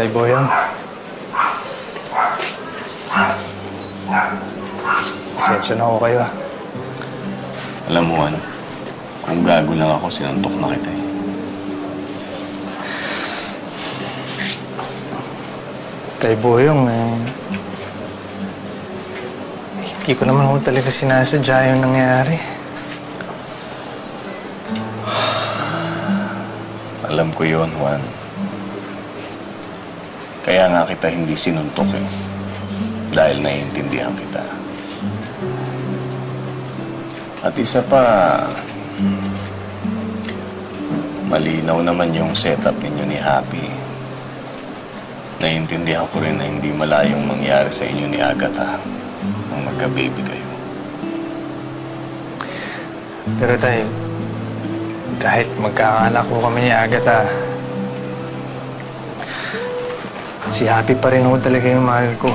Tay Boyong. Pasensya na ako kayo, ah. Alam mo, Juan, kung gago lang ako, sinantok na kita eh. Tay Boyong, hindi ko naman ako talaga sinasadya yung nangyari. Alam ko yun, Juan. Kaya nga kita hindi sinuntok eh. Dahil naiintindihan kita. At isa pa, malinaw naman yung setup ninyo ni Happy. Naiintindihan ko rin na hindi malayong mangyari sa inyo ni Agatha nung magka-baby kayo. Pero tay, kahit magkakaanak ko kami ni Agatha, si Happy pa rin ako talaga yung mahal ko.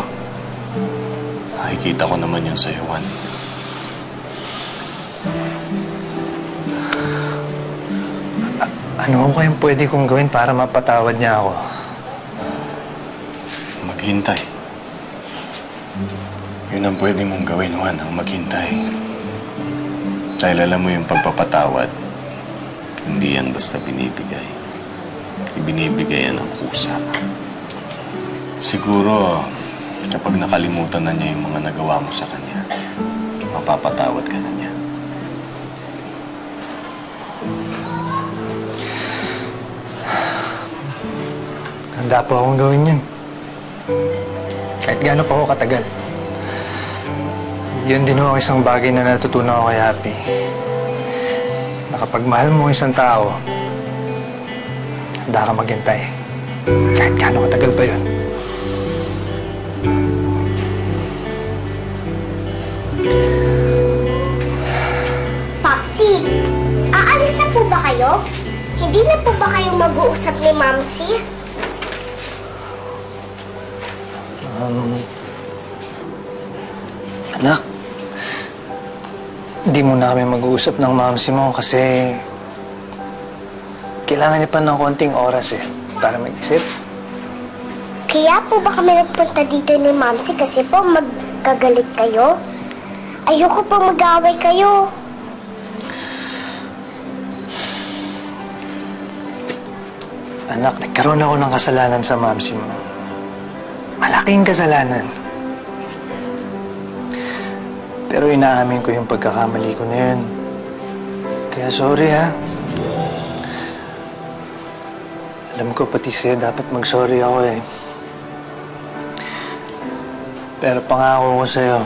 Nakikita ko naman yun sa'yo, Juan. Ano ko kayong pwede kong gawin para mapatawad niya ako? Maghintay. Yun ang pwede mong gawin, Juan, ang maghintay. Dahil alam mo yung pagpapatawad, hindi yan basta binibigay. Ibinibigay yan ng kusa. Siguro, kapag nakalimutan na niya yung mga nagawa mo sa kanya, mapapatawad ka na niya. Handa po akong gawin yun. Kahit gaano pa ako katagal. Yun din ho isang bagay na natutunan ko kay Happy. Na kapag mahal mo isang tao, handa ka maghintay. Kahit gaano katagal pa yun. Popsi, aalis na po ba kayo? Hindi na po ba kayong mag-uusap ni Mamsi? Anak, hindi muna kami mag-uusap ng mamsi mo kasi kailangan niya pa ng konting oras para mag-isip. Kaya po ba kami nagpunta dito ni Mamsi kasi po magkagalit kayo? Ayoko po mag-away kayo. Anak, nagkaroon ako ng kasalanan sa mamsi mo. Malaking kasalanan. Pero inaamin ko yung pagkakamali ko na yun. Kaya sorry, ha. Alam ko pati sa'yo dapat mag-sorry ako eh. Pero pangako ko sa'yo,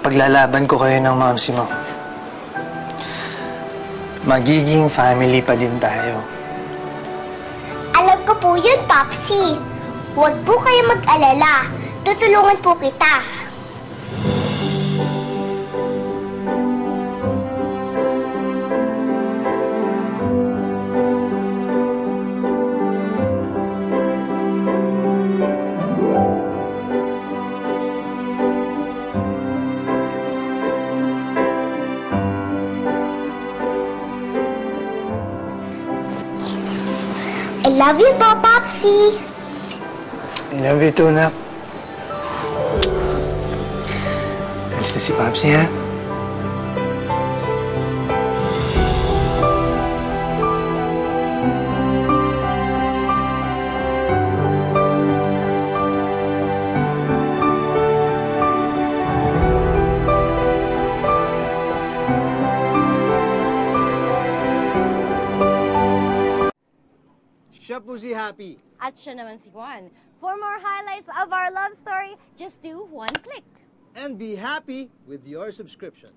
paglalaban ko kayo ng mamsi mo, magiging family pa din tayo. Alam ko po yun, Popsi. Huwag po kayo mag-alala. Tutulungan po kita. I love you po, Popsi. I love you too, Nak. Alis na si Popsi, ha? Siya po si Happy. At siya naman si Juan. For more highlights of our love story, just do one click. And be happy with your subscription.